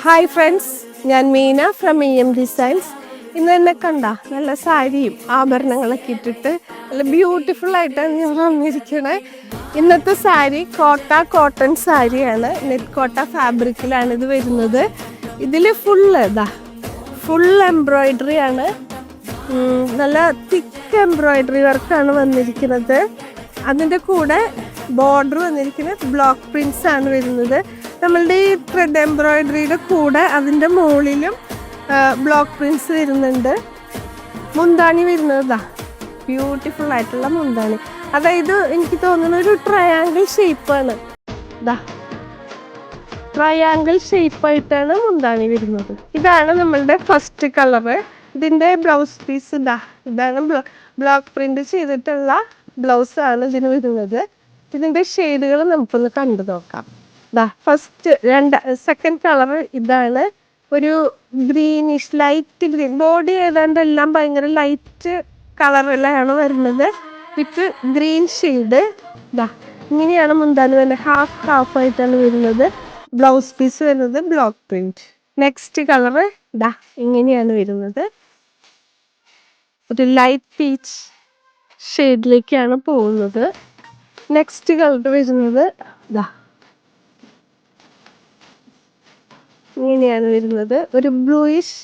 Hi friends, ഞാൻ Meena from EM designs. ഇന്ന് എന്നെ കണ്ട നല്ല സാരിയും ആഭരണങ്ങളൊക്കെ ഇട്ടിട്ട് നല്ല ബ്യൂട്ടിഫുൾ ആയിട്ടാണ് ഞാൻ വന്നിരിക്കണേ. ഇന്നത്തെ സാരി കോട്ടൺ സാരിയാണ്. നെറ്റ് കോട്ട ഫാബ്രിക്കിലാണ് ഇത് വരുന്നത്. ഇതിൽ ഫുൾ എംബ്രോയിഡറി ആണ്. നല്ല തിക്ക് എംബ്രോയിഡറി വർക്കാണ് വന്നിരിക്കുന്നത്. അതിൻ്റെ കൂടെ ബോർഡർ വന്നിരിക്കുന്നത് ബ്ലോക്ക് പ്രിൻസ് ആണ് വരുന്നത്. നമ്മളുടെ ഈ ത്രെഡ് എംബ്രോയിഡറിയുടെ കൂടെ അതിൻ്റെ മുകളിലും ബ്ലോക്ക് പ്രിൻസ് വരുന്നുണ്ട്. മുന്താണി വരുന്നത് ബ്യൂട്ടിഫുൾ ആയിട്ടുള്ള മുന്താണി. അതായത് എനിക്ക് തോന്നുന്ന ഒരു ട്രയാങ്കിൾ ഷേപ്പാണ്. ട്രയാങ്കിൾ ഷേപ്പായിട്ടാണ് മുന്താണി വരുന്നത്. ഇതാണ് നമ്മളുടെ ഫസ്റ്റ് കളറ്. ഇതിൻ്റെ ബ്ലൗസ് പീസ് ഇതാണ് ബ്ലോക്ക് പ്രിന്റ് ചെയ്തിട്ടുള്ള ബ്ലൗസാണ് ഇതിന് വരുന്നത്. ഇതിൻ്റെ ഷെയ്ഡുകൾ നമുക്കൊന്ന് കണ്ടു നോക്കാം. സെക്കൻഡ് കളറ് ഇതാണ്. ഒരു ഗ്രീനിഷ് ലൈറ്റ് ഗ്രീൻ. ബോഡി ഏതാണ്ട് എല്ലാം ഭയങ്കര ലൈറ്റ് കളറിലാണ് വരുന്നത് വിത്ത് ഗ്രീൻ ഷെയ്ഡ്. ഇങ്ങനെയാണ് മുന്താണി തന്നെ ഹാഫ് ആയിട്ടാണ് വരുന്നത്. ബ്ലൗസ് പീസ് വരുന്നത് ബ്ലോക്ക് പ്രിന്റ്. നെക്സ്റ്റ് കളറ് ഇങ്ങനെയാണ് വരുന്നത്. ഒരു ലൈറ്റ് പീച്ച് ഷെയ്ഡിലേക്കാണ് പോകുന്നത്. നെക്സ്റ്റ് കളർ വരുന്നത് ഇങ്ങനെയാണ് വരുന്നത്. ഒരു ബ്ലൂയിഷ്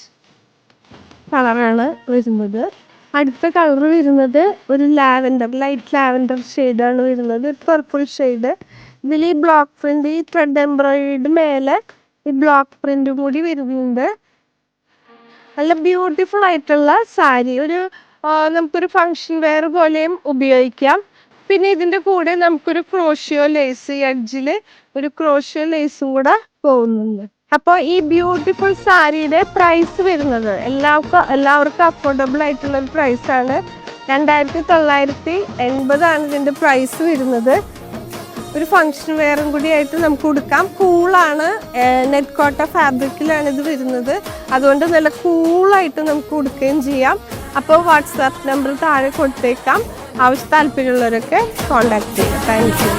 കളറാണ് വരുന്നത്. അടുത്ത കളർ വരുന്നത് ഒരു ലൈറ്റ് ലാവൻഡർ ഷെയ്ഡാണ് വരുന്നത്. Purple shade. ഇതിൽ ഈ ബ്ലോക്ക് പ്രിന്റ്, ഈ ത്രെഡ് എംബ്രോയിഡറി മേലെ ഈ ബ്ലോക്ക് പ്രിന്റ് കൂടി വരുന്നുണ്ട്. നല്ല ബ്യൂട്ടിഫുൾ ആയിട്ടുള്ള സാരി. നമുക്കൊരു ഫങ്ഷൻ വെയർ പോലെയും ഉപയോഗിക്കാം. പിന്നെ ഇതിൻ്റെ കൂടെ നമുക്കൊരു ക്രോഷ്യോ ലേസ്, എഡ്ജിൽ ഒരു ക്രോഷ്യോ ലേസും കൂടെ പോകുന്നുണ്ട്. അപ്പോൾ ഈ ബ്യൂട്ടിഫുൾ സാരിയുടെ പ്രൈസ് വരുന്നത് എല്ലാവർക്കും അഫോർഡബിൾ ആയിട്ടുള്ള ഒരു പ്രൈസാണ്. 2980 ഇതിൻ്റെ പ്രൈസ് വരുന്നത്. ഒരു ഫങ്ഷൻ വെയറും കൂടി ആയിട്ട് നമുക്ക് കൊടുക്കാം. കൂളാണ്. നെറ്റ് കോട്ട ഫാബ്രിക്കിലാണ് ഇത് വരുന്നത്. അതുകൊണ്ട് നല്ല കൂളായിട്ട് നമുക്ക് കൊടുക്കുകയും ചെയ്യാം. അപ്പോൾ വാട്സാപ്പ് നമ്പർ താഴെ കൊടുത്തേക്കാം. താല്പര്യമുള്ളവരൊക്കെ കോണ്ടാക്ട് ചെയ്യാം. Thank you.